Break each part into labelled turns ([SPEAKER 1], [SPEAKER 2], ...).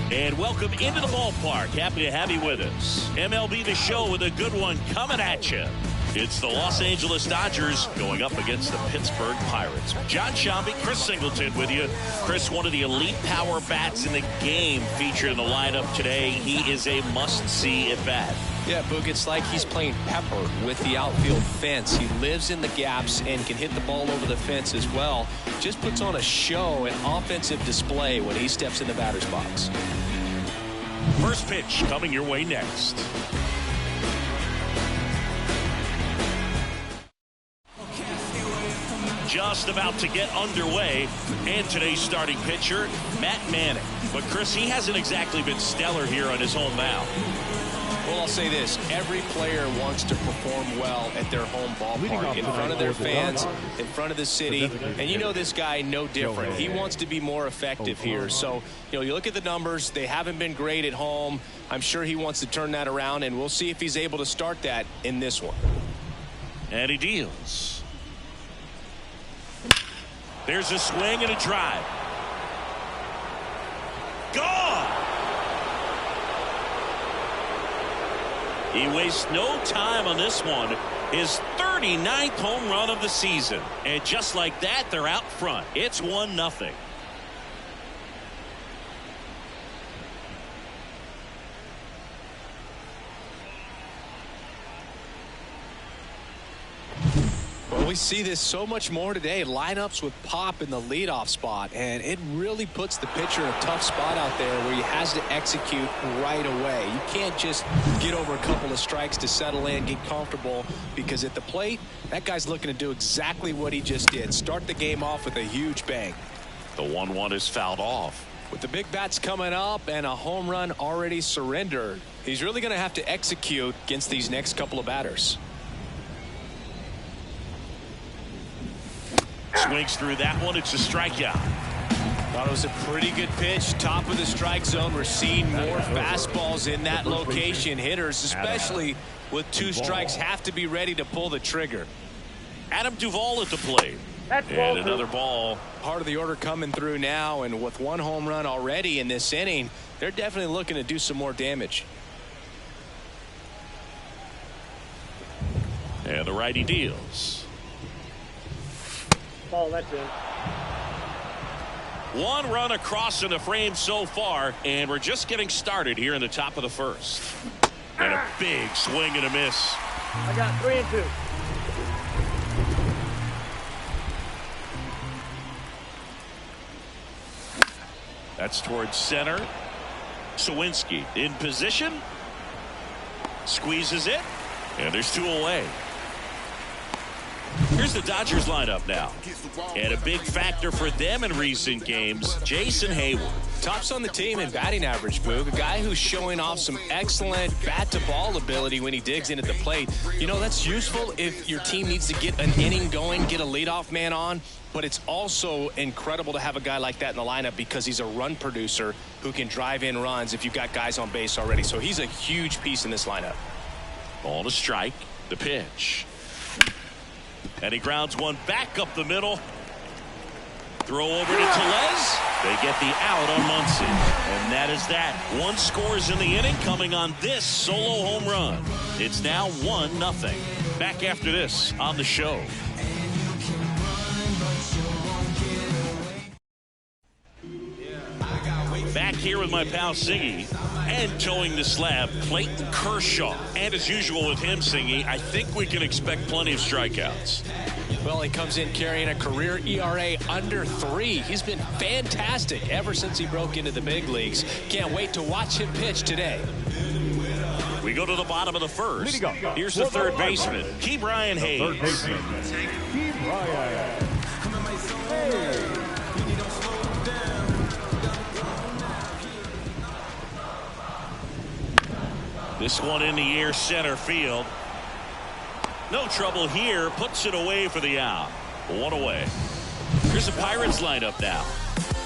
[SPEAKER 1] And welcome into the ballpark. Happy to have you with us. MLB the Show with a good one coming at you. It's the Los Angeles Dodgers going up against the Pittsburgh Pirates. John Shambi, Chris Singleton with you. Chris, one of the elite power bats in the game featured in the lineup today. He is a must-see at bat.
[SPEAKER 2] Yeah, Boog, it's like he's playing pepper with the outfield fence. He lives in the gaps and can hit the ball over the fence as well. Just puts on a show, an offensive display when he steps in the batter's box.
[SPEAKER 1] First pitch coming your way next. Just about to get underway, and today's starting pitcher, Matt Manning. But Chris, he hasn't exactly been stellar here on his home mound.
[SPEAKER 2] Well, I'll say this. Every player wants to perform well at their home ballpark, in front of their fans, in front of the city. And you know this guy no different. He wants to be more effective here. So, you look at the numbers. They haven't been great at home. I'm sure he wants to turn that around, and we'll see if he's able to start that in this one.
[SPEAKER 1] And he deals. There's a swing and a drive. Gone! He wastes no time on this one. His 39th home run of the season. And just like that, they're out front. It's 1-0.
[SPEAKER 2] Well, we see this so much more today. Lineups with pop in the leadoff spot, and it really puts the pitcher in a tough spot out there where he has to execute right away. You can't just get over a couple of strikes to settle in, get comfortable, because at the plate, that guy's looking to do exactly what he just did. Start the game off with a huge bang.
[SPEAKER 1] The 1-1 is fouled off.
[SPEAKER 2] With the big bats coming up and a home run already surrendered, he's really going to have to execute against these next couple of batters.
[SPEAKER 1] Swings through that one. It's a strikeout.
[SPEAKER 2] Thought it was a pretty good pitch. Top of the strike zone. We're seeing more fastballs in that location. Hitters, especially with 2 strikes, have to be ready to pull the trigger.
[SPEAKER 1] Adam Duvall at the plate. And another ball.
[SPEAKER 2] Part of the order coming through now, and with 1 home run already in this inning, they're definitely looking to do some more damage.
[SPEAKER 1] And the righty deals.
[SPEAKER 3] Ball, that's it.
[SPEAKER 1] 1 run across in the frame so far, and we're just getting started here in the top of the first. And a big swing and a miss.
[SPEAKER 3] I got 3-2.
[SPEAKER 1] That's towards center. Sawinski in position. Squeezes it. And there's 2 away. Here's the Dodgers lineup now. And a big factor for them in recent games, Jason Hayward.
[SPEAKER 2] Tops on the team in batting average, Boog. A guy who's showing off some excellent bat-to-ball ability when he digs in at the plate. That's useful if your team needs to get an inning going, get a leadoff man on. But it's also incredible to have a guy like that in the lineup because he's a run producer who can drive in runs if you've got guys on base already. So he's a huge piece in this lineup.
[SPEAKER 1] Ball to strike. The pitch. And he grounds one back up the middle. Throw over to Tellez. They get the out on Muncy. And that is that. 1 scores in the inning coming on this solo home run. It's now 1-0. Back after this on the show. Back here with my pal Singy, and towing the slab, Clayton Kershaw. And as usual with him, Singy, I think we can expect plenty of strikeouts.
[SPEAKER 2] Well, he comes in carrying a career ERA under 3. He's been fantastic ever since he broke into the big leagues. Can't wait to watch him pitch today.
[SPEAKER 1] We go to the bottom of the first. Here's the third baseman, Ke'Bryan Hayes. This one in the air, center field. No trouble here. Puts it away for the out. 1 away. Here's the Pirates lineup now.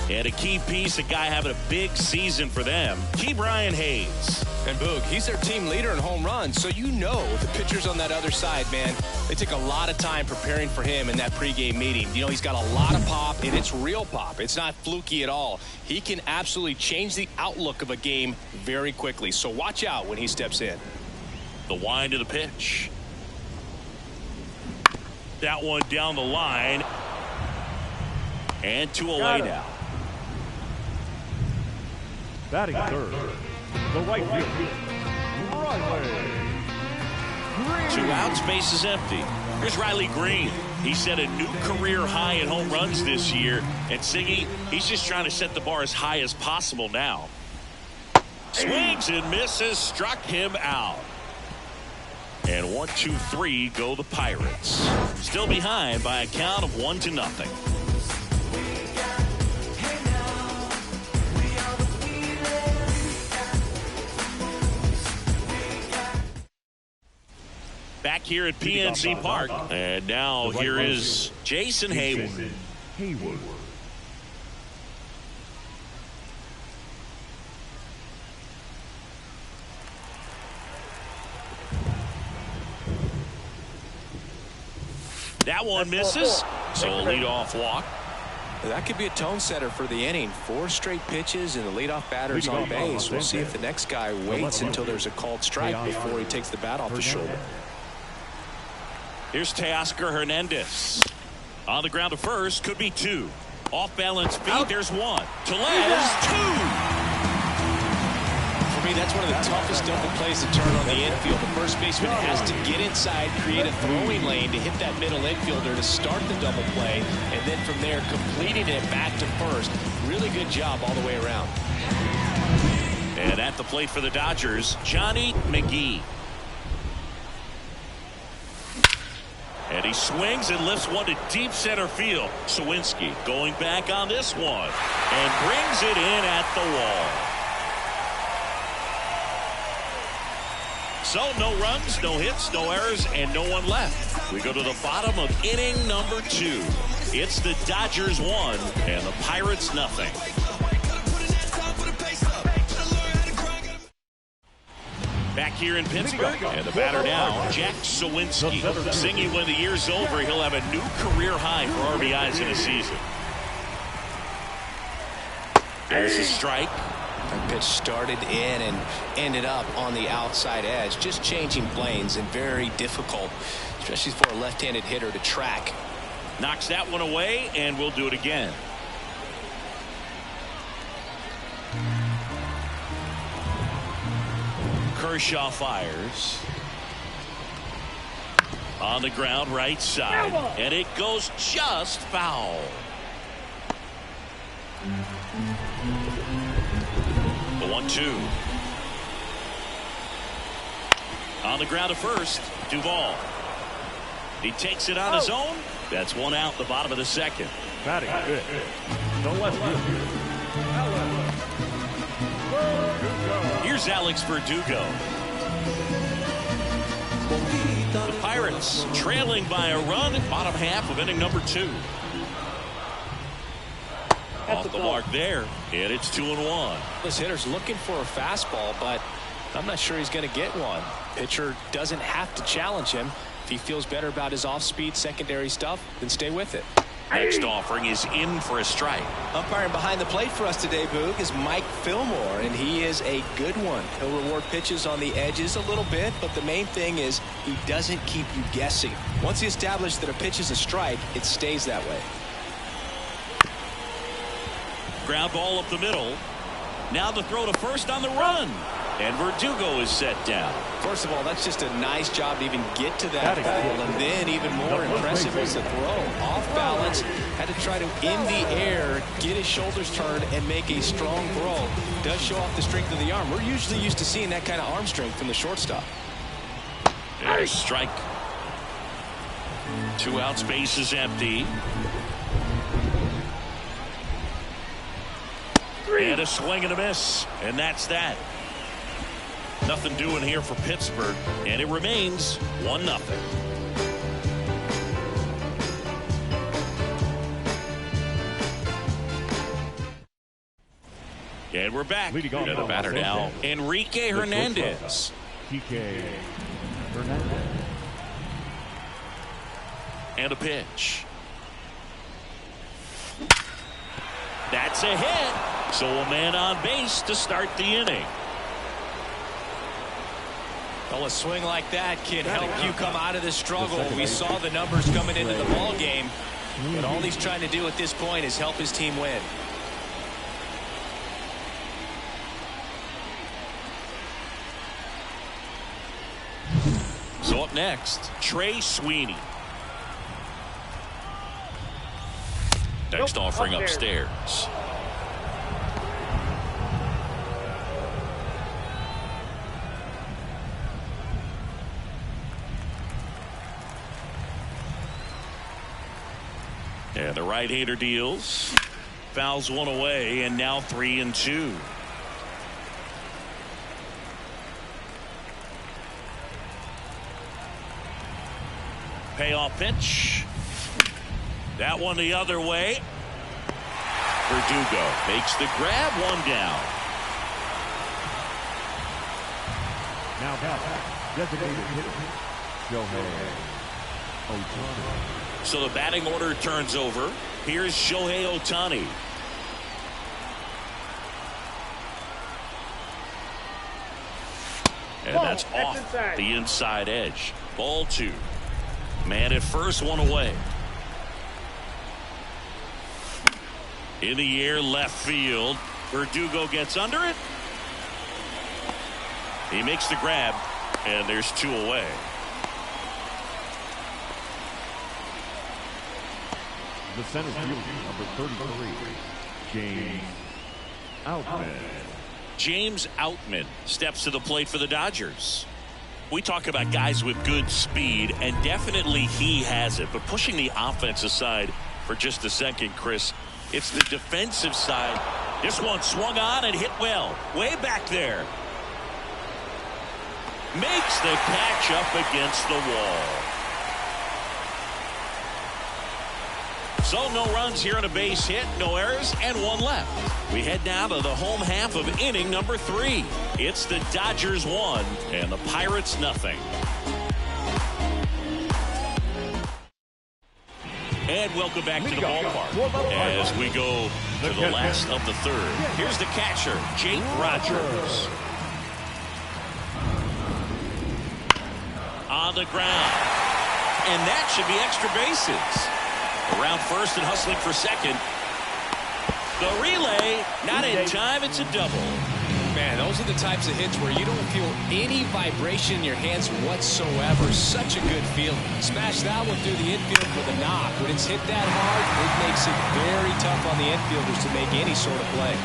[SPEAKER 1] And a key piece, a guy having a big season for them, Ke'Bryan Hayes.
[SPEAKER 2] And Boog, he's their team leader in home runs, so you know the pitchers on that other side, man, they take a lot of time preparing for him in that pregame meeting. You know, he's got a lot of pop, and it's real pop. It's not fluky at all. He can absolutely change the outlook of a game very quickly, so watch out when he steps in.
[SPEAKER 1] The wind of the pitch. That one down the line. And 2 away now.
[SPEAKER 3] Batting third, the right fielder, Riley.
[SPEAKER 1] 2 outs, base is empty. Here's Riley Green. He set a new career high in home runs this year. And Siggy, he's just trying to set the bar as high as possible now. Swings and misses, struck him out. And 1, 2, 3 go the Pirates. Still behind by a count of 1-0. Back here at PNC Park. And now here is Jason Hayward. That one misses. So a leadoff walk.
[SPEAKER 2] That could be a tone setter for the inning. 4 straight pitches and the leadoff batter's on base. We'll see if the next guy waits until there's a called strike before he takes the bat off his shoulder.
[SPEAKER 1] Here's Teoscar Hernandez. On the ground to first, could be 2. Off balance feet, there's 1. Tellez, 2.
[SPEAKER 2] For me, that's one of the toughest double plays to turn on the infield. The first baseman has to get inside, create a throwing lane to hit that middle infielder to start the double play, and then from there completing it back to first. Really good job all the way around.
[SPEAKER 1] And at the plate for the Dodgers, Johnny McGee. And he swings and lifts one to deep center field. Sawinski going back on this one and brings it in at the wall. So no runs, no hits, no errors, and no one left. We go to the bottom of inning number 2. It's the Dodgers 1 and the Pirates nothing. Back here in Pittsburgh, and the batter now, Jack Sawinski. Singy, when the year's over, he'll have a new career high for RBIs in a season. There's a strike.
[SPEAKER 2] That pitch started in and ended up on the outside edge. Just changing planes and very difficult, especially for a left-handed hitter to track.
[SPEAKER 1] Knocks that one away, and we'll do it again. Kershaw fires. On the ground, right side. And it goes just foul. The 1-2. On the ground to first, Duvall. He takes it on his own. That's 1 out, the bottom of the second.
[SPEAKER 3] Batting fifth, the left fielder,
[SPEAKER 1] Here's Alex Verdugo. The Pirates trailing by a run at bottom half of inning number 2. Off the mark there, and it's 2-1.
[SPEAKER 2] This hitter's looking for a fastball, but I'm not sure he's going to get one. Pitcher doesn't have to challenge him. If he feels better about his off-speed secondary stuff, then stay with it.
[SPEAKER 1] Next offering is in for a strike.
[SPEAKER 2] Umpiring behind the plate for us today, Boog, is Mike Fillmore, and he is a good one. He'll reward pitches on the edges a little bit, but the main thing is he doesn't keep you guessing. Once he establishes that a pitch is a strike, it stays that way.
[SPEAKER 1] Ground ball up the middle. Now the throw to first on the run. And Verdugo is set down.
[SPEAKER 2] First of all, that's just a nice job to even get to that ball. And then even more impressive was the throw. Off balance, had to try to, in the air, get his shoulders turned and make a strong throw. Does show off the strength of the arm. We're usually used to seeing that kind of arm strength from the shortstop.
[SPEAKER 1] And a strike. 2 outs, base is empty. And a swing and a miss. And that's that. Nothing doing here for Pittsburgh. And it remains 1-0. And we're back.
[SPEAKER 3] Leading off
[SPEAKER 1] to the batter now, Enrique Hernandez.
[SPEAKER 3] Enrique Hernandez.
[SPEAKER 1] And a pitch. That's a hit. So a man on base to start the inning.
[SPEAKER 2] Well, a swing like that can help you come out of this struggle. We saw the numbers coming into the ball game, but all he's trying to do at this point is help his team win.
[SPEAKER 1] So up next, Trey Sweeney. Next offering upstairs. And the right-hander deals. Fouls one away, and now 3-2. Payoff pitch. That one the other way. Verdugo makes the grab, 1 down.
[SPEAKER 3] Now back, designated hitter, Shohei Ohtani.
[SPEAKER 1] So the batting order turns over. Here's Shohei Ohtani. And that's off the inside edge. Ball 2. Man at first, 1 away. In the air, left field. Verdugo gets under it. He makes the grab, and there's 2 away.
[SPEAKER 3] The center fielder, number 33, James Outman.
[SPEAKER 1] James Outman steps to the plate for the Dodgers. We talk about guys with good speed, and definitely he has it. But pushing the offense aside for just a second, Chris, it's the defensive side. This one swung on and hit well. Way back there. Makes the catch up against the wall. So no runs here on a base hit, no errors, and 1 left. We head now to the home half of inning number 3. It's the Dodgers 1 and the Pirates nothing. And welcome back to the ballpark as we go to the last of the 3rd. Here's the catcher, Jake Rogers. On the ground. And that should be extra bases. Around first and hustling for second. The relay, not in time, it's a double.
[SPEAKER 2] Man, those are the types of hits where you don't feel any vibration in your hands whatsoever. Such a good feeling. Smash that one through the infield with a knock. When it's hit that hard, it makes it very tough on the infielders to make any sort of play.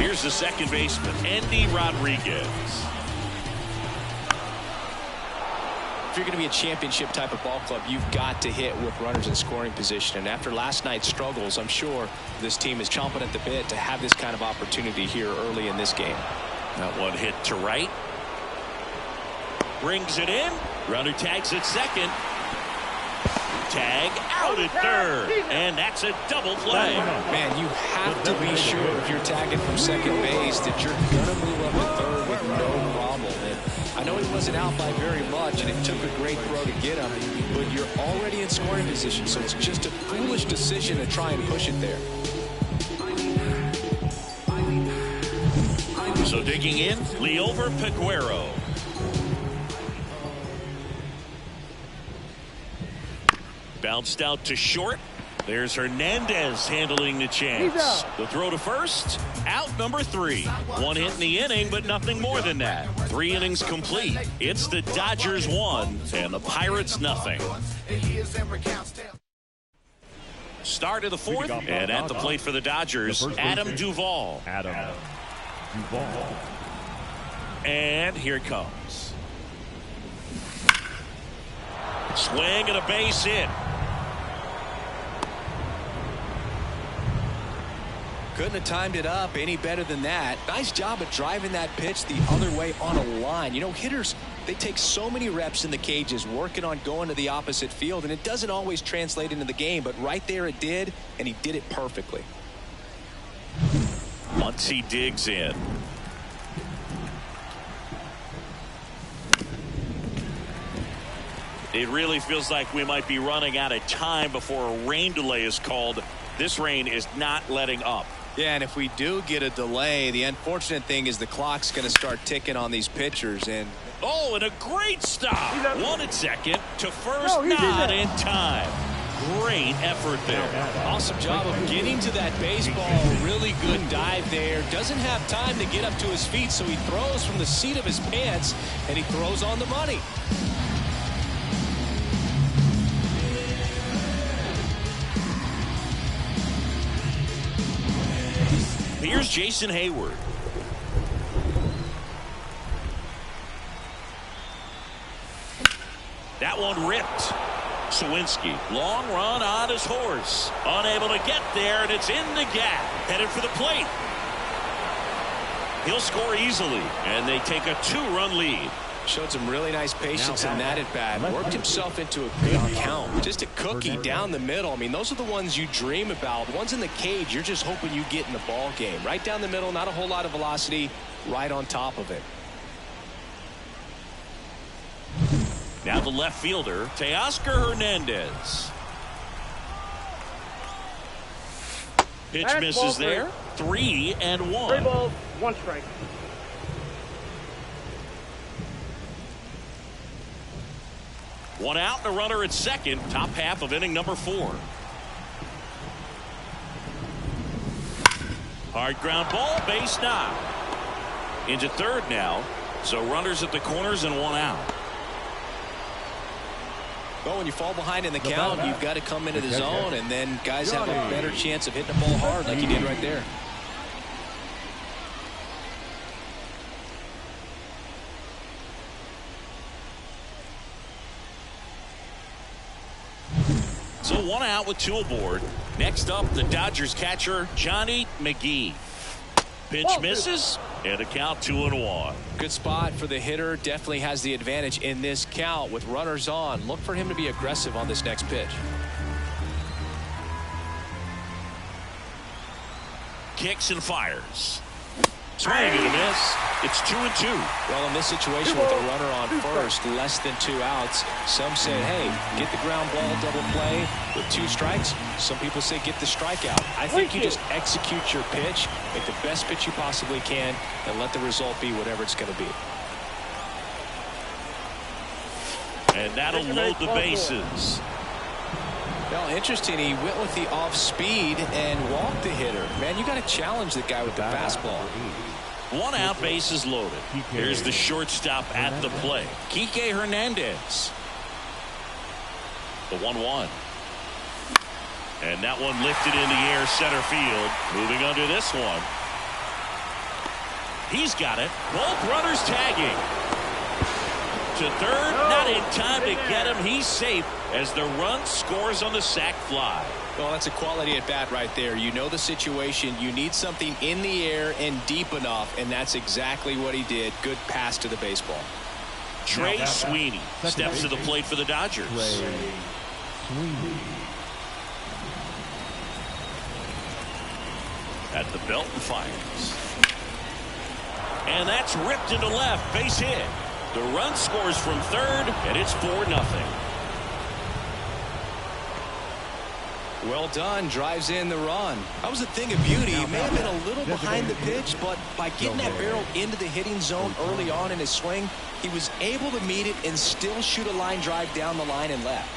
[SPEAKER 1] Here's the second baseman, Andy Rodriguez.
[SPEAKER 2] If you're going to be a championship type of ball club, you've got to hit with runners in scoring position. And after last night's struggles, I'm sure this team is chomping at the bit to have this kind of opportunity here early in this game.
[SPEAKER 1] That one hit to right. Brings it in. Runner tags at second. Tag out at third. And that's a double play.
[SPEAKER 2] Man, you have to be sure if you're tagging from second base that you're going to move up to third with no problem. And I know he wasn't out by very much, and it took a great throw to get him, but you're already in scoring position, so it's just a foolish decision to try and push it there.
[SPEAKER 1] So digging in, Liover Peguero. Bounced out to short. There's Hernandez handling the chance. The throw to first. Out number 3. One hit in the inning, but nothing more than that. 3 innings complete. It's the Dodgers 1 and the Pirates nothing. Start of the 4th, and at the plate for the Dodgers, Adam Duvall. And here it comes. Swing and a base hit.
[SPEAKER 2] Couldn't have timed it up any better than that. Nice job of driving that pitch the other way on a line. You know, hitters, they take so many reps in the cages working on going to the opposite field, and it doesn't always translate into the game, but right there it did, and he did it perfectly.
[SPEAKER 1] Once he digs in. It really feels like we might be running out of time before a rain delay is called. This rain is not letting up.
[SPEAKER 2] Yeah, and if we do get a delay, the unfortunate thing is the clock's going to start ticking on these pitchers. And
[SPEAKER 1] oh, and a great stop. One at second to first, not in time. Great effort there.
[SPEAKER 2] Awesome job of getting to that baseball. Really good dive there. Doesn't have time to get up to his feet, so he throws from the seat of his pants, and he throws on the money.
[SPEAKER 1] Here's Jason Hayward. That one ripped. Sawinski, long run on his horse. Unable to get there, and it's in the gap. Headed for the plate. He'll score easily, and they take a 2-run lead.
[SPEAKER 2] Showed some really nice patience in that at bat. Worked himself into a good count. Just a cookie down the middle. I mean, those are the ones you dream about. The ones in the cage, you're just hoping you get in the ball game. Right down the middle, not a whole lot of velocity. Right on top of it.
[SPEAKER 1] Now the left fielder, Teoscar Hernandez. Pitch misses there. 3-1.
[SPEAKER 4] 3 balls, 1 strike.
[SPEAKER 1] One out and a runner at second. Top half of inning number 4. Hard ground ball, base knock. Into third now. So runners at the corners and 1 out.
[SPEAKER 2] Well, when you fall behind in the count, you've got to come into the zone, and then guys have a better chance of hitting the ball hard like you did right there.
[SPEAKER 1] So 1 out with 2 aboard. Next up, the Dodgers catcher, Johnny McGee. Pitch misses, and a count 2-1.
[SPEAKER 2] Good spot for the hitter. Definitely has the advantage in this count with runners on. Look for him to be aggressive on this next pitch.
[SPEAKER 1] Kicks and fires. Swing and a miss. It's 2-2.
[SPEAKER 2] Well, in this situation with a runner on first, less than 2 outs, some say, hey, get the ground ball double play with 2 strikes. Some people say get the strikeout. I think you just execute your pitch, make the best pitch you possibly can, and let the result be whatever it's going to be.
[SPEAKER 1] And that'll load the bases.
[SPEAKER 2] Well, interesting. He went with the off speed and walked the hitter. Man, you got to challenge the guy with the fastball.
[SPEAKER 1] 1 out, bases loaded. Here's the shortstop at the plate, Kike Hernandez. The 1-1. And that one lifted in the air, center field. Moving under this one. He's got it. Both runners tagging. To third, not in time to get him. He's safe as the run scores on the sac fly.
[SPEAKER 2] Well, that's a quality at bat right there. You know the situation. You need something in the air and deep enough, and that's exactly what he did. Good pass to the baseball.
[SPEAKER 1] Trey Sweeney steps to the plate for the Dodgers. At the belt and fires. And that's ripped into left. Base hit. The run scores from third, and it's 4-0.
[SPEAKER 2] Well done, drives in the run. That was a thing of beauty. He may have been a little behind the pitch, but by getting that barrel into the hitting zone early on in his swing, he was able to meet it and still shoot a line drive down the line and left.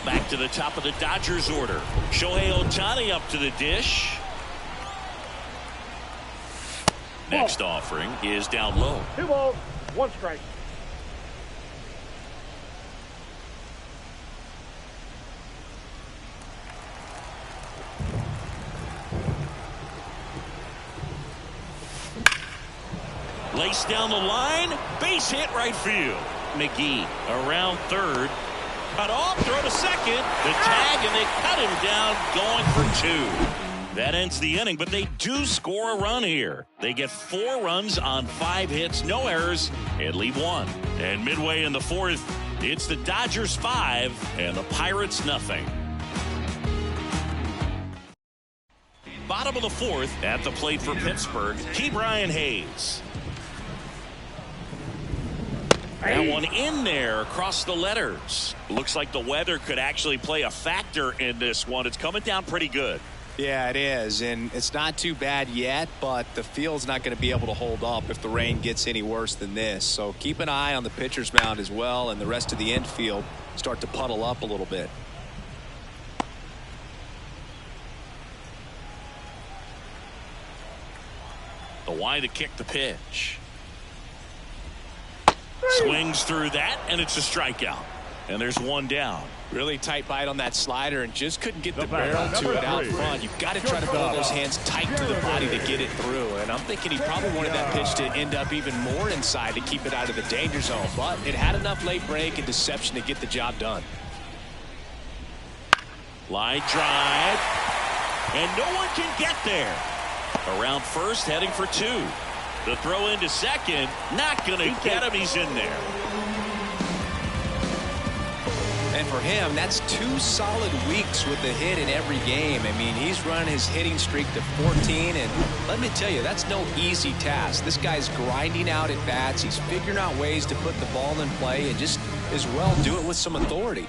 [SPEAKER 1] Back to the top of the Dodgers order. Shohei Ohtani up to the dish. Next offering is down low.
[SPEAKER 4] 2 balls, 1 strike.
[SPEAKER 1] Lace down the line. Base hit right field. McGee around third. Cut off. Throw to second. The tag, and they cut him down going for 2. That ends the inning, but they do score a run here. They get 4 runs on 5 hits, no errors, and leave 1. And midway in the 4th, it's the Dodgers 5 and the Pirates nothing. Bottom of the 4th, at the plate for Pittsburgh, Ke'Bryan Hayes. That one in there across the letters. Looks like the weather could actually play a factor in this one. It's coming down pretty good.
[SPEAKER 2] Yeah, it is, and it's not too bad yet, but the field's not going to be able to hold up if the rain gets any worse than this. So keep an eye on the pitcher's mound as well, and the rest of the infield start to puddle up a little bit.
[SPEAKER 1] The wide to kick the pitch. Swings through that, and it's a strikeout. And there's 1 down.
[SPEAKER 2] Really tight bite on that slider and just couldn't get the barrel to it out front. You've got to try to pull those hands tight to the body to get it through. And I'm thinking he probably wanted that pitch to end up even more inside to keep it out of the danger zone. But it had enough late break and deception to get the job done.
[SPEAKER 1] Line drive. And no one can get there. Around first, heading for 2. The throw into second, not going to get him. He's in there.
[SPEAKER 2] And for him, that's 2 solid weeks with the hit in every game. I mean, he's run his hitting streak to 14, and let me tell you, that's no easy task. This guy's grinding out at bats. He's figuring out ways to put the ball in play and just as well do it with some authority.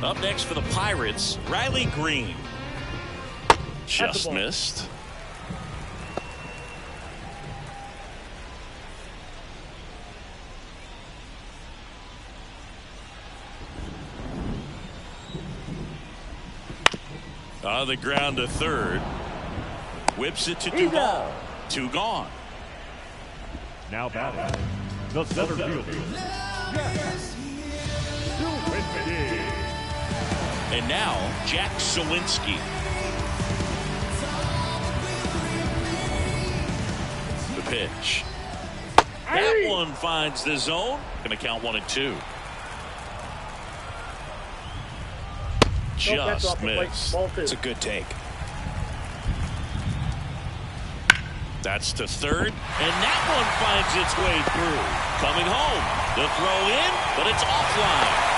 [SPEAKER 1] Up next for the Pirates, Riley Green. Just missed. On the ground to third. Whips it to Duvall. 2 gone.
[SPEAKER 3] Now batting, the center fielder.
[SPEAKER 1] And now, Jack Sawinski. The pitch. That one finds the zone. Going to count 1 and 2. Just missed.
[SPEAKER 2] It's a good take.
[SPEAKER 1] That's to third, and that one finds its way through. Coming home. The throw in, but it's offline.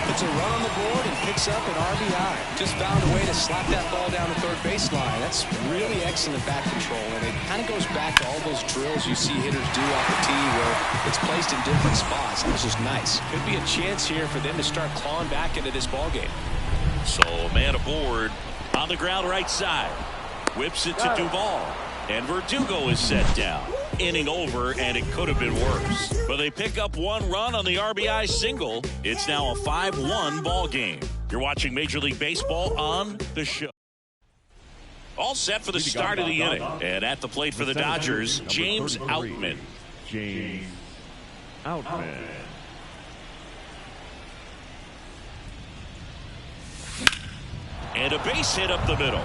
[SPEAKER 2] It's a run on the board and picks up an RBI. Just found a way to slap that ball down the third baseline. That's really excellent bat control, and it kind of goes back to all those drills you see hitters do off the tee where it's placed in different spots. That was just nice. Could be a chance here for them to start clawing back into this ball game.
[SPEAKER 1] So man aboard on the ground right side. Whips it to Duvall. And Verdugo is set down. Inning over, and it could have been worse. But they pick up 1 run on the RBI single. It's now a 5-1 ball game. You're watching Major League Baseball on the show. All set for the start of the inning. And at the plate for the Dodgers, James Outman.
[SPEAKER 3] James Outman.
[SPEAKER 1] And a base hit up the middle.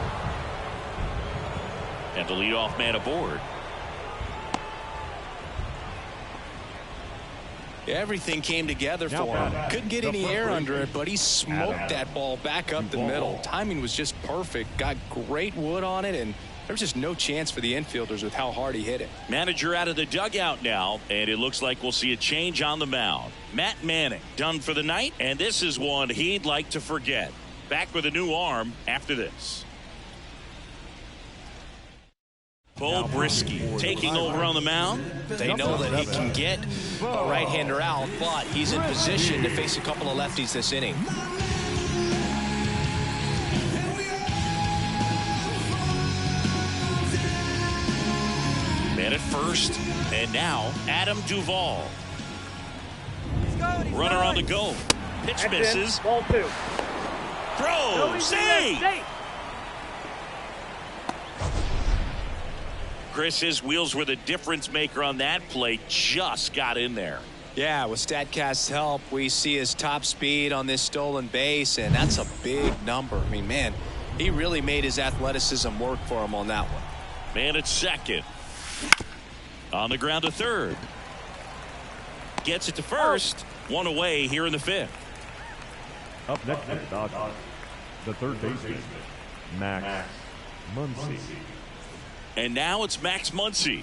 [SPEAKER 1] And the leadoff man aboard.
[SPEAKER 2] Everything came together for him. Couldn't get any air under it, but he smoked that ball back up the middle. Timing was just perfect. Got great wood on it, and there was just no chance for the infielders with how hard he hit it.
[SPEAKER 1] Manager out of the dugout now, and it looks like we'll see a change on the mound. Matt Manning done for the night, and this is one he'd like to forget. Back with a new arm after this. Bo Brisky taking over on the mound.
[SPEAKER 2] They know that he can get a right-hander out, but he's in position to face a couple of lefties this inning.
[SPEAKER 1] Man at first, and now Adam Duvall. Runner on the go. Pitch misses.
[SPEAKER 4] Ball 2.
[SPEAKER 1] Throw. Save. Chris, his wheels were the difference maker on that play. Just got in there.
[SPEAKER 2] Yeah, with StatCast's help, we see his top speed on this stolen base, and that's a big number. I mean, man, he really made his athleticism work for him on that one.
[SPEAKER 1] Man at second. On the ground to third. Gets it to first. One away here in the 5th.
[SPEAKER 3] Up next for the Dodgers, the third baseman, Max Muncy.
[SPEAKER 1] And now it's Max Muncy.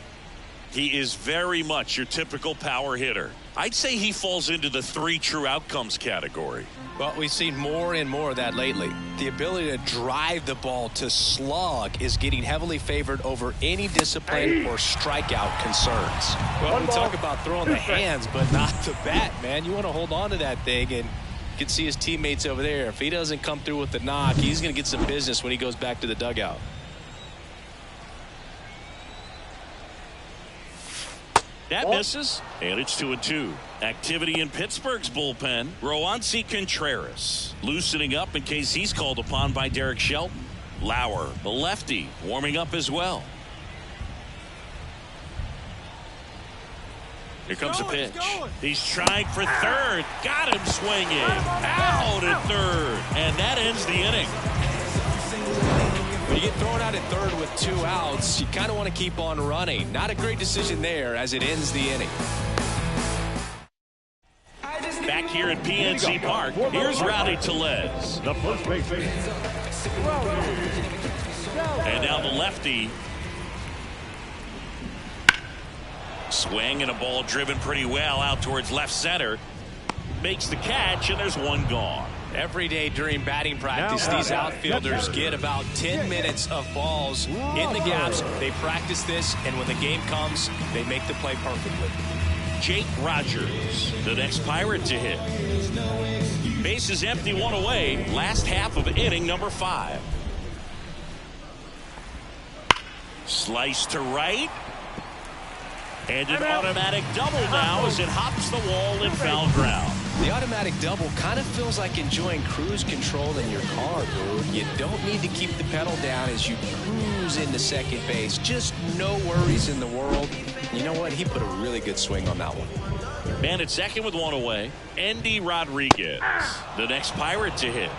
[SPEAKER 1] He is very much your typical power hitter. I'd say he falls into the 3 true outcomes category.
[SPEAKER 2] Well, we've seen more and more of that lately. The ability to drive the ball to slug is getting heavily favored over any discipline or strikeout concerns. Well, we talk about throwing the hands, but not the bat, man. You want to hold on to that thing, and you can see his teammates over there. If he doesn't come through with the knock, he's going to get some business when he goes back to the dugout.
[SPEAKER 1] That misses, and it's 2-2. Activity in Pittsburgh's bullpen. Roansy Contreras loosening up in case he's called upon by Derek Shelton. Lauer, the lefty, warming up as well. Here comes a pitch. He's trying for third. Got him swinging. Out at third. And that ends the inning.
[SPEAKER 2] When you get thrown out at third with 2 outs, you kind of want to keep on running. Not a great decision there as it ends the inning.
[SPEAKER 1] Back here at PNC Park, here's Rowdy Tellez.
[SPEAKER 3] The first baseman.
[SPEAKER 1] And now the lefty. Swing and a ball driven pretty well out towards left center. Makes the catch, and there's one gone.
[SPEAKER 2] Every day during batting practice, these outfielders get about 10 minutes of balls in the gaps. They practice this, and when the game comes, they make the play perfectly.
[SPEAKER 1] Jake Rogers, the next Pirate to hit. Base is empty, 1 away. Last half of inning number 5. Slice to right. And an automatic double now as it hops the wall in foul ground.
[SPEAKER 2] The automatic double kind of feels like enjoying cruise control in your car, dude. You don't need to keep the pedal down as you cruise into second base. Just no worries in the world. You know what? He put a really good swing on that one.
[SPEAKER 1] Man at second with 1 away. Andy Rodriguez, the next Pirate to hit.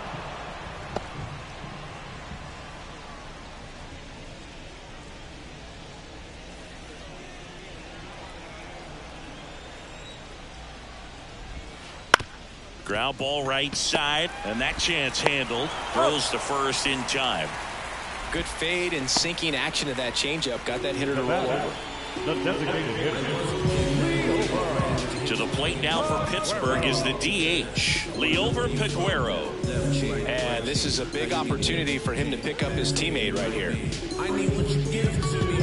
[SPEAKER 1] Ground ball right side, and that chance handled. Throws to first in time.
[SPEAKER 2] Good fade and sinking action of that changeup. Got that hitter to roll over.
[SPEAKER 3] The designated hitter.
[SPEAKER 1] To the plate now for Pittsburgh is the DH, Liover Peguero.
[SPEAKER 2] And this is a big opportunity for him to pick up his teammate right here.
[SPEAKER 5] I need what you give to me.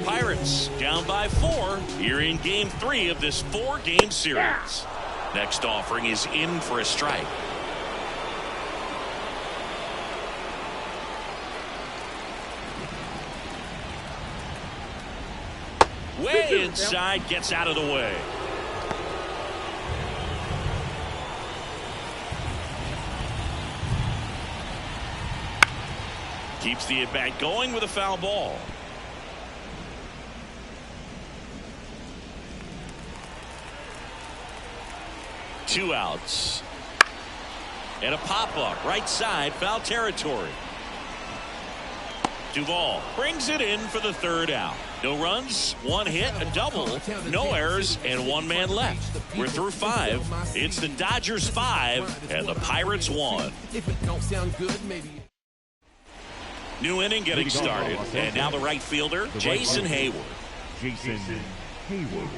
[SPEAKER 1] Pirates down by 4 here in game 3 of this 4-game series. Next offering is in for a strike. Way inside, gets out of the way. Keeps the at-bat going with a foul ball. Two outs. And a pop-up right side, foul territory. Duvall brings it in for the 3rd out. No runs, 1 hit, a double, no errors, and 1 man left. We're through 5. It's the Dodgers 5 and the Pirates 1. New inning getting started, and now the right fielder, Jason Hayward.
[SPEAKER 3] Jason Hayward.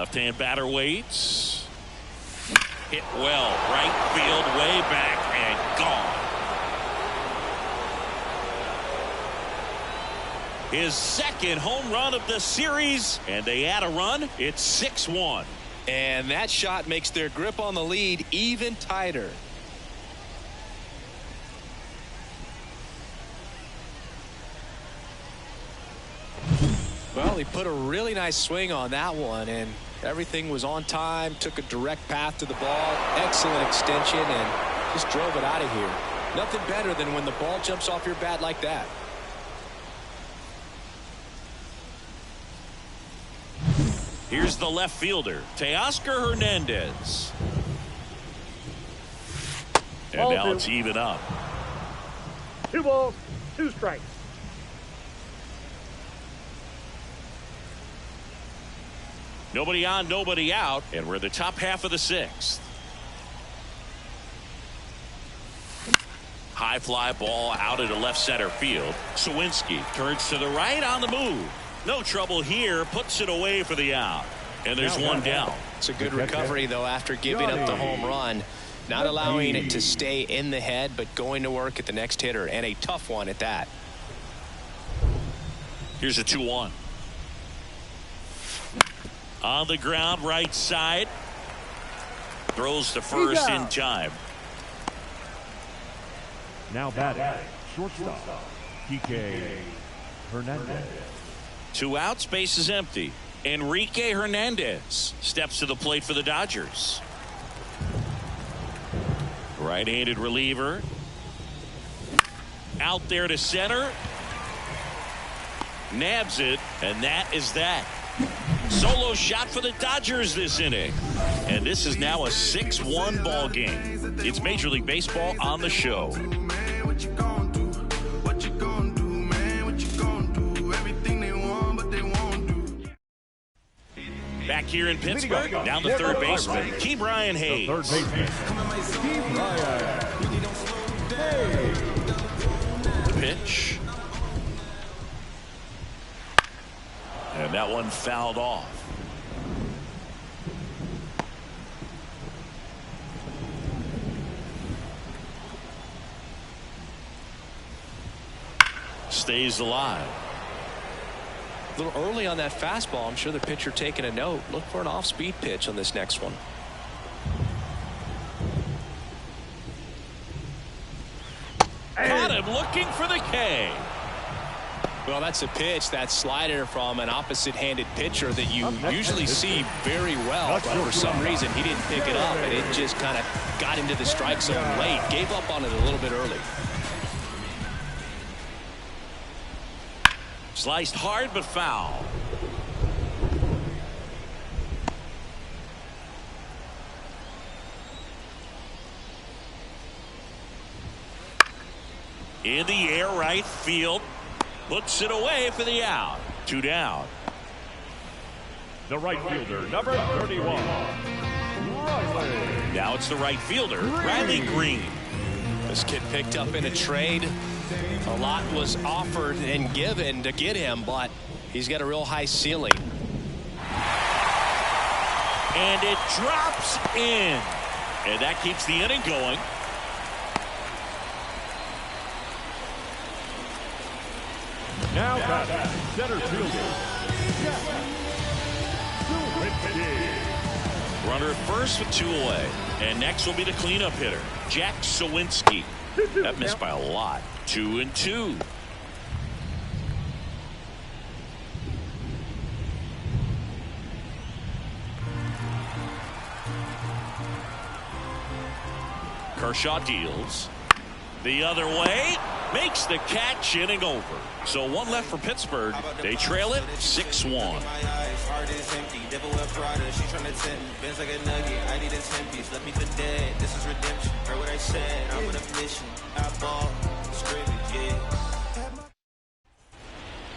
[SPEAKER 1] Left-hand batter waits. Hit well. Right field, way back, and gone. His second home run of the series, and they add a run. It's 6-1.
[SPEAKER 2] And that shot makes their grip on the lead even tighter. Well, he put a really nice swing on that one, and everything was on time, took a direct path to the ball, excellent extension, and just drove it out of here. Nothing better than when the ball jumps off your bat like that.
[SPEAKER 1] Here's the left fielder, Teoscar Hernandez. And now it's even up.
[SPEAKER 4] 2 balls, 2 strikes.
[SPEAKER 1] Nobody on, nobody out, and we're the top half of the 6th. High fly ball out into left center field. Sawinski turns to the right on the move. No trouble here, puts it away for the out. And there's one down.
[SPEAKER 2] It's a good recovery, though, after giving up the home run. Not allowing it to stay in the head, but going to work at the next hitter, and a tough one at that.
[SPEAKER 1] Here's a 2-1. On the ground, right side. Throws to first in time.
[SPEAKER 3] Now batting, shortstop, Kike Hernandez.
[SPEAKER 1] 2 outs, base is empty. Enrique Hernandez steps to the plate for the Dodgers. Right-handed reliever. Out there to center. Nabs it, and that is that. Solo shot for the Dodgers this inning. And this is now a 6-1 ball game. It's Major League Baseball on the show. Back here in Pittsburgh, down the third baseman, Key Brian Hayes.
[SPEAKER 3] Third baseman, Key Brian Hayes.
[SPEAKER 1] Pitch. And that one fouled off. Stays alive.
[SPEAKER 2] A little early on that fastball. I'm sure the pitcher taking a note. Look for an off-speed pitch on this next one.
[SPEAKER 1] Caught him looking for the K.
[SPEAKER 2] Well, that's a pitch, that slider from an opposite-handed pitcher that you usually see very well, but for some reason he didn't pick it up, and it just kind of got into the strike zone late. Gave up on it a little bit early.
[SPEAKER 1] Sliced hard but foul. In the air, right field. Puts it away for the out. 2 down.
[SPEAKER 3] The right fielder, number 31, Riley.
[SPEAKER 1] Now it's the right fielder, Riley Green.
[SPEAKER 2] This kid picked up in a trade. A lot was offered and given to get him, but he's got a real high ceiling.
[SPEAKER 1] And it drops in. And that keeps the inning going.
[SPEAKER 3] Now batting, center fielder,
[SPEAKER 1] Runner at first with 2 away. And next will be the cleanup hitter, Jack Sawinski. That missed by a lot. 2-2. Kershaw deals. The other way. Makes the catch, inning over. So 1 left for Pittsburgh. They trail it 6-1.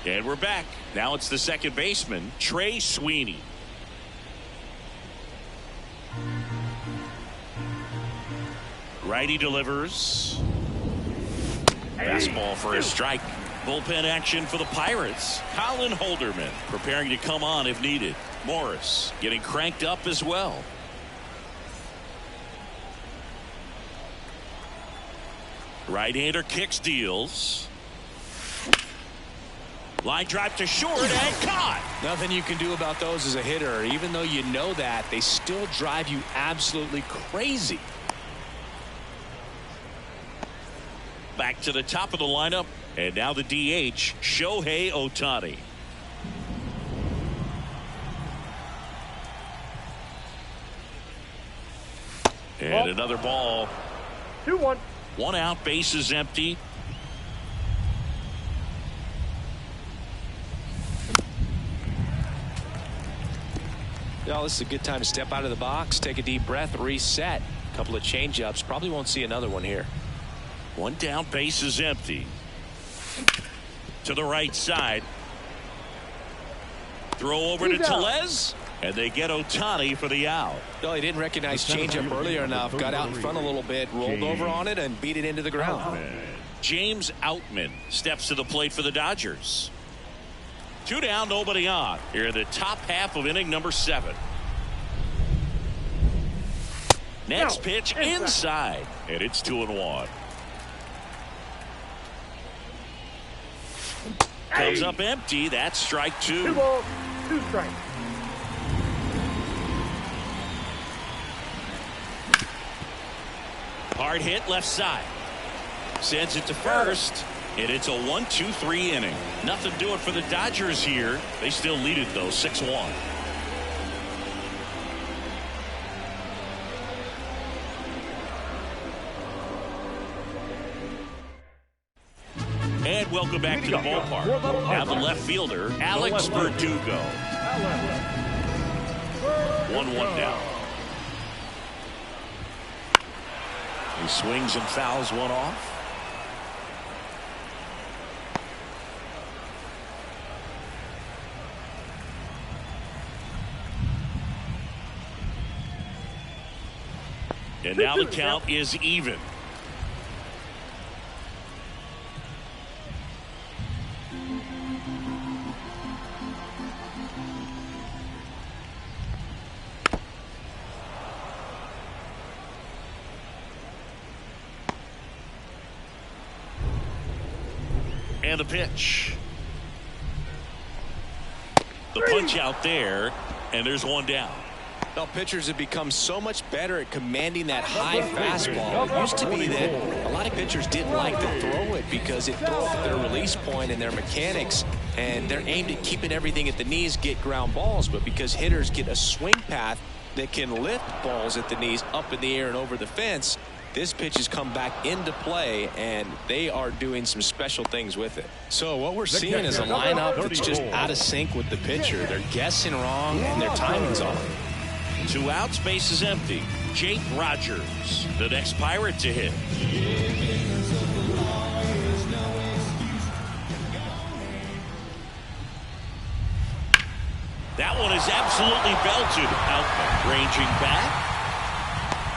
[SPEAKER 1] And we're back. Now it's the second baseman, Trey Sweeney. Righty delivers. Fastball for a strike. Bullpen action for the Pirates. Colin Holderman preparing to come on if needed. Morris getting cranked up as well. Right-hander kicks, deals. Line drive to short and caught.
[SPEAKER 2] Nothing you can do about those as a hitter. Even though you know that, they still drive you absolutely crazy.
[SPEAKER 1] Back to the top of the lineup, and now the DH, Shohei Ohtani. And another ball.
[SPEAKER 4] 2-1.
[SPEAKER 1] 1 out, bases empty.
[SPEAKER 2] Well, this is a good time to step out of the box, take a deep breath, reset. A couple of change-ups. Probably won't see another one here.
[SPEAKER 1] 1 down, bases empty. To the right side. Throw over to Tellez. And they get Ohtani for the out.
[SPEAKER 2] No, he didn't recognize changeup earlier enough. Got out in front a little bit, rolled over on it, and beat it into the ground.
[SPEAKER 1] James Outman steps to the plate for the Dodgers. 2 down, nobody on. Here in the top half of inning number 7. Next pitch inside, and it's 2-1. Comes up empty. That's strike 2.
[SPEAKER 4] 2 balls, 2 strikes.
[SPEAKER 1] Hard hit left side. Sends it to first. And it's a 1-2-3 inning. Nothing doing for the Dodgers here. They still lead it though, 6-1. And welcome back to the ballpark. Now the left fielder, Alex Verdugo. 1-1 down. He swings and fouls one off. And now the count is even. And the pitch. The punch out there, and there's 1 down.
[SPEAKER 2] Well, pitchers have become so much better at commanding that high fastball. It used to be that a lot of pitchers didn't like to throw it because it threw off their release point and their mechanics, and they're aimed at keeping everything at the knees, get ground balls. But because hitters get a swing path that can lift balls at the knees up in the air and over the fence, this pitch has come back into play, and they are doing some special things with it. So what we're seeing is a lineup that's just out of sync with the pitcher. They're guessing wrong, and their timing's off.
[SPEAKER 1] 2 outs, base is empty. Jake Rogers, the next Pirate to hit. That one is absolutely belted. Outman ranging back.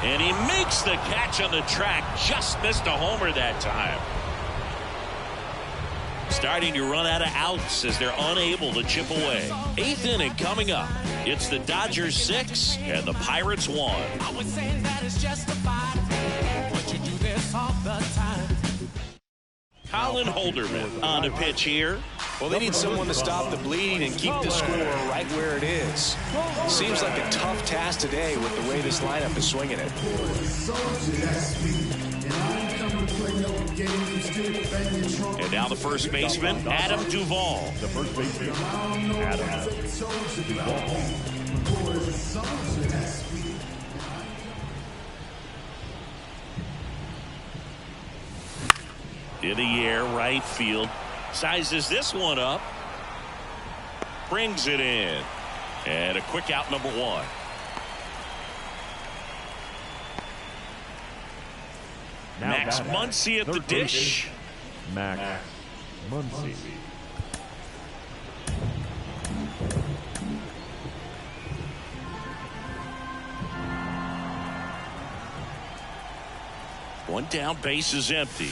[SPEAKER 1] And he makes the catch on the track. Just missed a homer that time. Starting to run out of outs as they're unable to chip away. 8th inning coming up. It's the Dodgers 6 and the Pirates 1.
[SPEAKER 5] I would say that is justified, but you do this all the time.
[SPEAKER 1] Colin Holderman on a pitch here.
[SPEAKER 2] Well, they need someone to stop the bleeding and keep the score right where it is. Seems like a tough task today with the way this lineup is swinging it.
[SPEAKER 1] And now the first baseman, Adam Duvall.
[SPEAKER 3] The first baseman, Adam Duvall.
[SPEAKER 1] In the air, right field. Sizes this one up. Brings it in. And a quick out, number 1. Max Muncy at the dish.
[SPEAKER 3] Max Muncy.
[SPEAKER 1] One down, base is empty.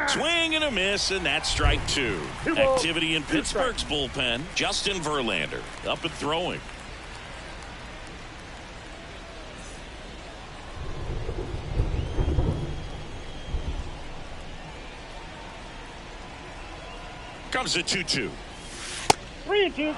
[SPEAKER 1] Swing and a miss, and that's strike 2. Activity in Pittsburgh's bullpen. Justin Verlander up and throwing. comes the 2-2.
[SPEAKER 4] 3-2.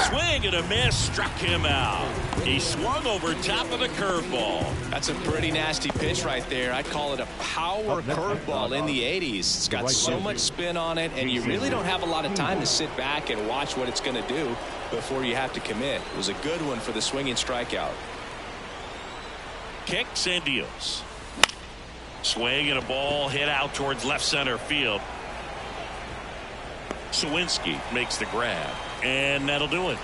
[SPEAKER 1] Swing and a miss, struck him out. He swung over top of the curveball.
[SPEAKER 2] That's a pretty nasty pitch right there. I'd call it a power curveball in the 80s. It's got so much spin on it, and you really don't have a lot of time to sit back and watch what it's going to do before you have to commit. It was a good one for the swinging strikeout.
[SPEAKER 1] Kicks and deals. Swing and a ball hit out towards left center field. Sawinski makes the grab, and that'll do it.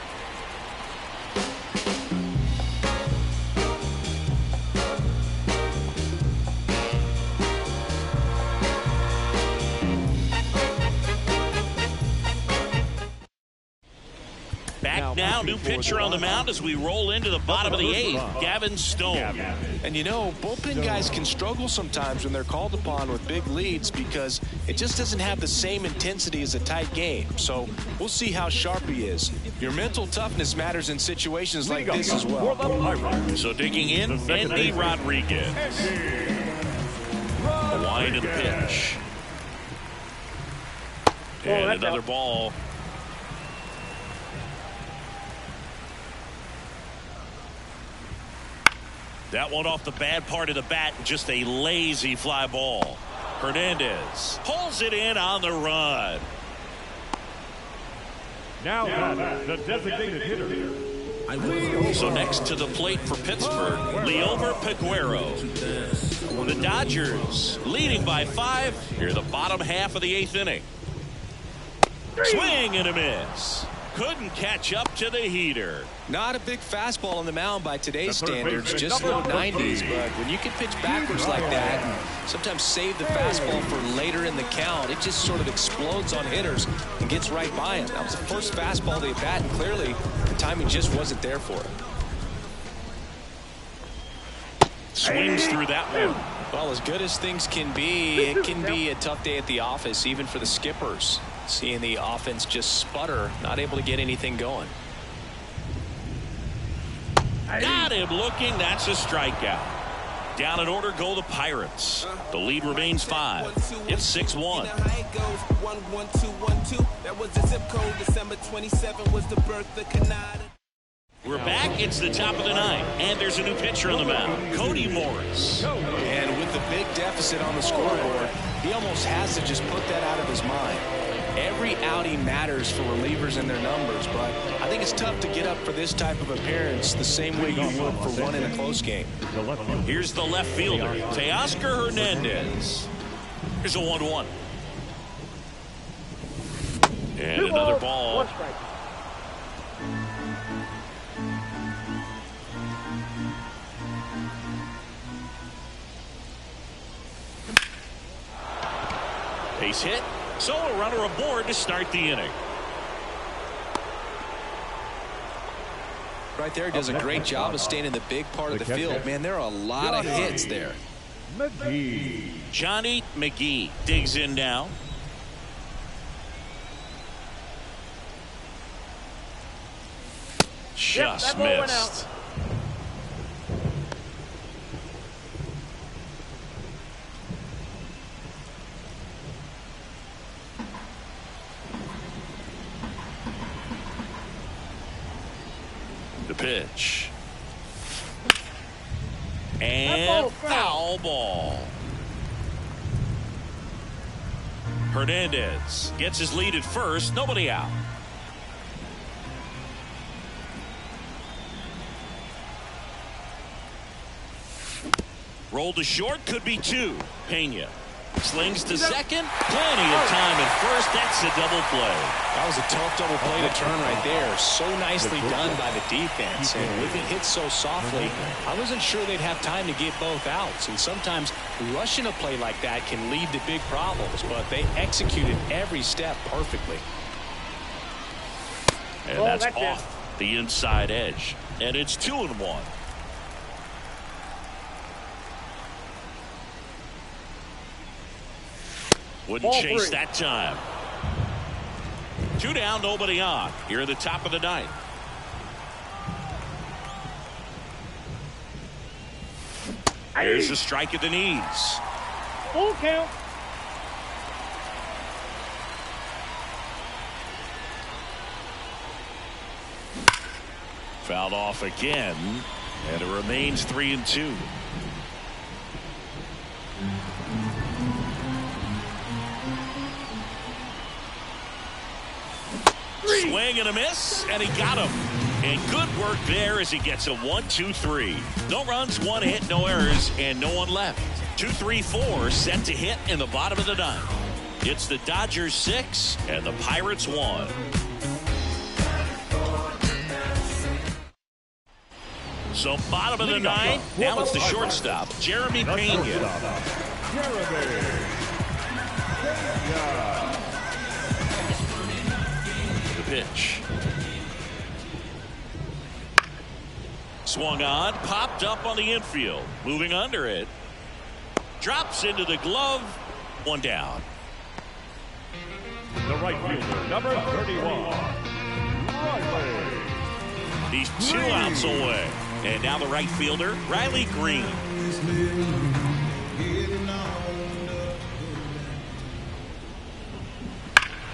[SPEAKER 1] Back now, new pitcher on the mound as we roll into the bottom of the 8th, Gavin Stone.
[SPEAKER 2] And you know, bullpen guys can struggle sometimes when they're called upon with big leads because it just doesn't have the same intensity as a tight game. So we'll see how sharp he is. Your mental toughness matters in situations like this as well.
[SPEAKER 1] So digging in, Andy Rodriguez. A wind of the pitch. And another ball. That one off the bad part of the bat, just a lazy fly ball. Hernandez pulls it in on the run.
[SPEAKER 3] Now the designated hitter.
[SPEAKER 1] So next to the plate for Pittsburgh, Liover Peguero. The Dodgers leading by 5 here the bottom half of the 8th inning. Swing and a miss. Couldn't catch up to the heater.
[SPEAKER 2] Not a big fastball on the mound by today's standards, just low 90s. But when you can pitch backwards like that and sometimes save the fastball for later in the count, it just sort of explodes on hitters and gets right by him. That was the first fastball they bat, and clearly the timing just wasn't there for it.
[SPEAKER 1] Swings through that one.
[SPEAKER 2] Well, as good as things can be, it can be a tough day at the office, even for the skippers. Seeing the offense just sputter, not able to get anything going.
[SPEAKER 1] Got him looking. That's a strikeout. Down in order go the Pirates. The lead remains 5. It's 6-1. We're back. It's the top of the 9th, and there's a new pitcher on the mound, Cody Morris.
[SPEAKER 2] And with the big deficit on the scoreboard, he almost has to just put that out of his mind. Every outing matters for relievers and their numbers, but I think it's tough to get up for this type of appearance the same way you would for one in a close game.
[SPEAKER 1] Here's the left fielder, Teoscar Hernandez. Here's a 1-1. And another ball.
[SPEAKER 4] 1 strike.
[SPEAKER 1] Base hit. So a runner aboard to start the inning.
[SPEAKER 2] Right there, does a great job of staying in the big part of the field. Man, there are a lot of hits there.
[SPEAKER 1] Johnny McGee digs in now. Just missed. The pitch. And foul ball. Hernandez gets his lead at first. Nobody out. Rolled to short. Could be 2. Pena slings to second. Plenty of time at first. That's a double play.
[SPEAKER 2] That was a tough double play to turn right there. So nicely done by the defense. And with it hit so softly, I wasn't sure they'd have time to get both outs. And sometimes rushing a play like that can lead to big problems. But they executed every step perfectly.
[SPEAKER 1] And that's off the inside edge. And it's 2-1. Wouldn't chase that time. 2 down, nobody on. Here at the top of the 9th. There's a strike at the knees.
[SPEAKER 4] Full count.
[SPEAKER 1] Fouled off again, and it remains 3-2. Swing and a miss, and he got him. And good work there as he gets a 1-2-3. No runs, 1 hit, no errors, and no one left. 2-3-4 set to hit in the bottom of the 9th. It's the Dodgers 6 and the Pirates 1. So bottom of the 9th, now it's the shortstop, Jeremy Pena. The pitch. Swung on, popped up on the infield. Moving under it. Drops into the glove. 1 down.
[SPEAKER 3] The right fielder, number 31. Riley.
[SPEAKER 1] He's 2 outs away. And now the right fielder, Riley Green.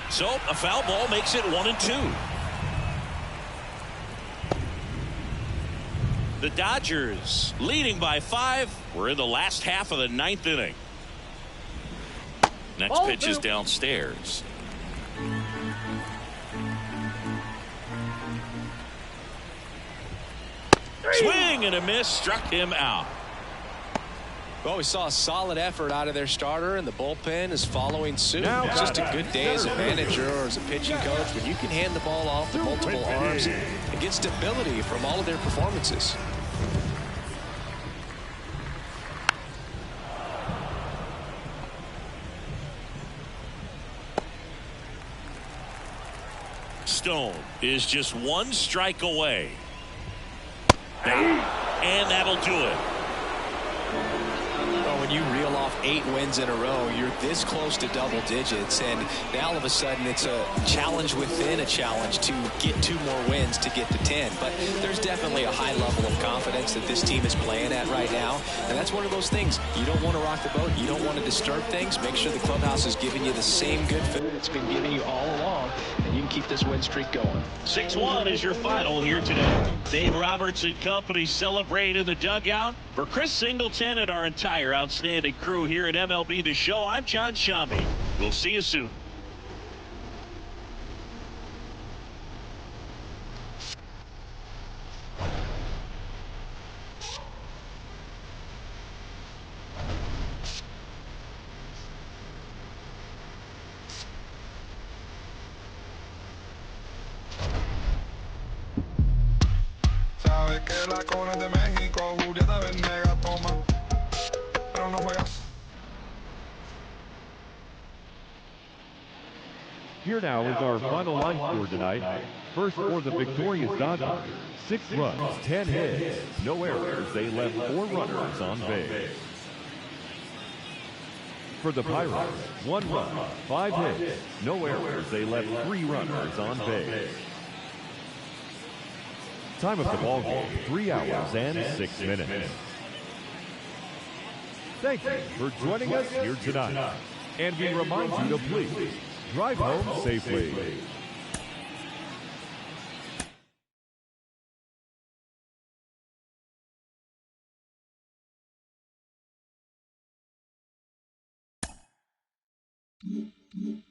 [SPEAKER 1] So a foul ball makes it 1-2. The Dodgers leading by 5. We're in the last half of the 9th inning. Next pitch is downstairs. Swing and a miss, struck him out.
[SPEAKER 2] Well, we saw a solid effort out of their starter, and the bullpen is following suit. It's just a good day as a manager or as a pitching coach when you can hand the ball off to multiple arms and get stability from all of their performances.
[SPEAKER 1] Stone is just 1 strike away. And that'll do it.
[SPEAKER 2] Well, when you reel off 8 wins in a row, you're this close to double digits, and now all of a sudden it's a challenge within a challenge to get 2 more wins to get to 10. But there's definitely a high level of confidence that this team is playing at right now, and that's one of those things. You don't want to rock the boat. You don't want to disturb things. Make sure the clubhouse is giving you the same good food it's been giving you all along, and you can keep this win streak going.
[SPEAKER 1] 6-1 is your final here today. Dave Roberts and company celebrate in the dugout. For Chris Singleton and our entire outstanding crew here at MLB The Show, I'm John Shambi. We'll see you soon.
[SPEAKER 6] Sabe que la cona es de México, Julieta Venegas toma, pero no juega.
[SPEAKER 3] Here now is our final line score tonight. First for the victorious Dodgers, 6 runs, 10 hits, no errors. They left 4 runners on base. For the Pirates, 1 run, 5 hits, no errors. They left 3 runners on base. Time of the ball game, 3 hours and 6 minutes. Thank you for joining us here tonight. And we remind you to please drive home safely.
[SPEAKER 6] Mm-hmm.